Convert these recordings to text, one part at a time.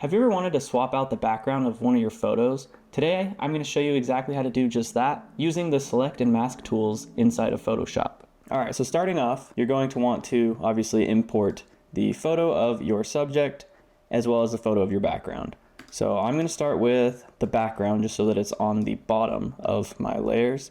Have you ever wanted to swap out the background of one of your photos? Today, I'm going to show you exactly how to do just that using the select and mask tools inside of Photoshop. Alright, so starting off, you're going to want to obviously import the photo of your subject as well as the photo of your background. So I'm going to start with the background just so that it's on the bottom of my layers.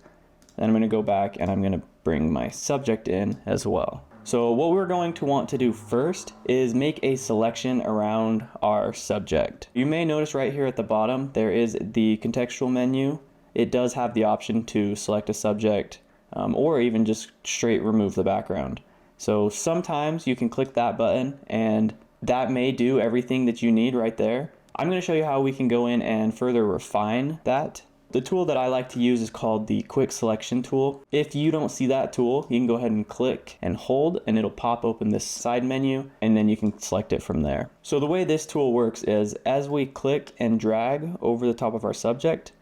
Then I'm going to go back and I'm going to bring my subject in as well. So what we're going to want to do first is make a selection around our subject. You may notice right here at the bottom there is the contextual menu. It does have the option to select a subject or even just straight remove the background. So sometimes you can click that button and that may do everything that you need right there. I'm going to show you how we can go in and further refine that. The tool that I like to use is called the Quick Selection tool. If you don't see that tool, you can go ahead and click and hold and it'll pop open this side menu and then you can select it from there. So the way this tool works is as we click and drag over the top of our subject,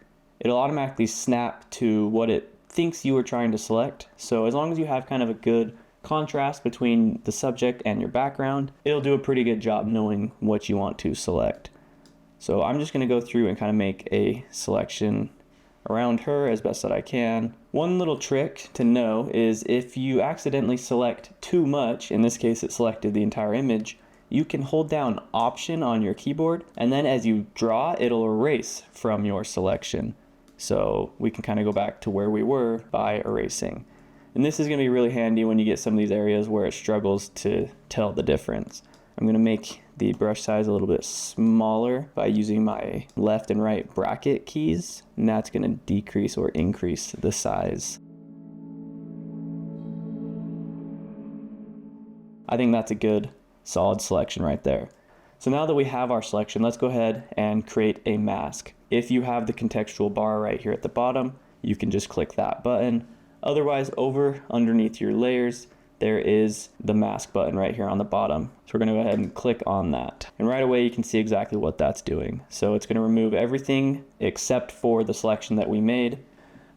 it'll automatically snap to what it thinks you were trying to select. So as long as you have kind of a good contrast between the subject and your background, it'll do a pretty good job knowing what you want to select. So I'm just going to go through and kind of make a selection around her as best that I can. One little trick to know is if you accidentally select too much, in this case it selected the entire image, you can hold down Option on your keyboard and then as you draw it'll erase from your selection. So we can kind of go back to where we were by erasing. And this is going to be really handy when you get some of these areas where it struggles to tell the difference. I'm going to make the brush size a little bit smaller by using my left and right bracket keys, and that's going to decrease or increase the size. I think that's a good solid selection right there. So now that we have our selection, let's go ahead and create a mask. If you have the contextual bar right here at the bottom, you can just click that button. Otherwise, over underneath your layers, there is the mask button right here on the bottom. So we're going to go ahead and click on that. And right away you can see exactly what that's doing. So it's going to remove everything except for the selection that we made.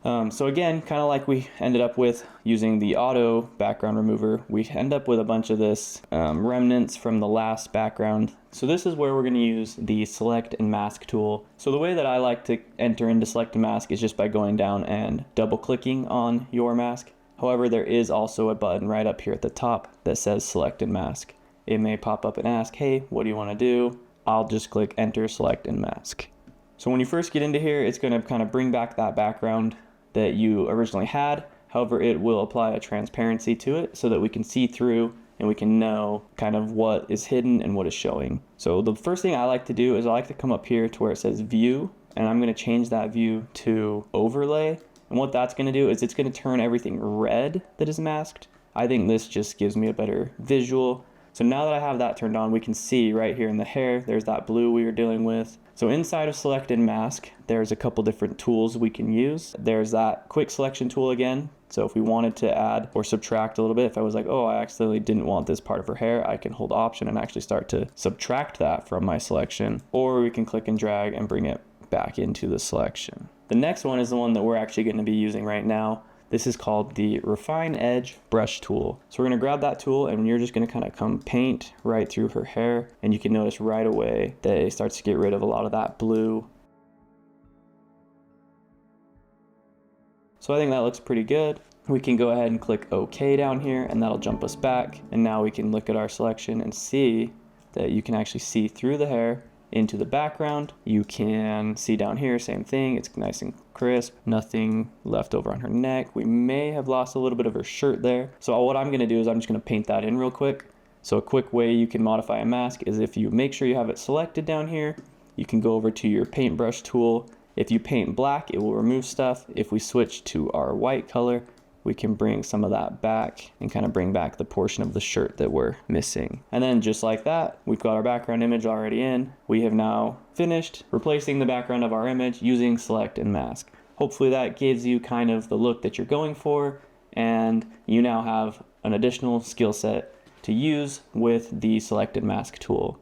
So again, kind of like we ended up with using the auto background remover, we end up with a bunch of this remnants from the last background. So this is where we're going to use the select and mask tool. So the way that I like to enter into select and mask is just by going down and double clicking on your mask. However, there is also a button right up here at the top that says select and mask. It may pop up and ask, hey, what do you want to do? I'll just click enter, select and mask. So when you first get into here, it's going to kind of bring back that background that you originally had. However, it will apply a transparency to it so that we can see through and we can know kind of what is hidden and what is showing. So the first thing I like to do is I like to come up here to where it says view, and I'm going to change that view to overlay. And what that's going to do is it's going to turn everything red that is masked. I think this just gives me a better visual. So now that I have that turned on, we can see right here in the hair, there's that blue we were dealing with. So inside of select and mask, there's a couple different tools we can use. There's that quick selection tool again. So if we wanted to add or subtract a little bit, if I was like, oh, I accidentally didn't want this part of her hair, I can hold Option and actually start to subtract that from my selection. Or we can click and drag and bring it back into the selection. The next one is the one that we're actually going to be using right now. This is called the Refine Edge Brush Tool. So we're going to grab that tool and you're just going to kind of come paint right through her hair, and you can notice right away that it starts to get rid of a lot of that blue. So I think that looks pretty good. We can go ahead and click OK down here and that'll jump us back, and now we can look at our selection and see that you can actually see through the hair into the background. You can see down here, same thing, it's nice and crisp, nothing left over on her neck. We may have lost a little bit of her shirt there. So what I'm going to do is I'm just going to paint that in real quick. So a quick way you can modify a mask is if you make sure you have it selected down here, you can go over to your paintbrush tool. If you paint black, it will remove stuff. If we switch to our white color, we can bring some of that back and kind of bring back the portion of the shirt that we're missing. And then just like that, we've got our background image already in. We have now finished replacing the background of our image using select and mask. Hopefully that gives you kind of the look that you're going for, and you now have an additional skill set to use with the select and mask tool.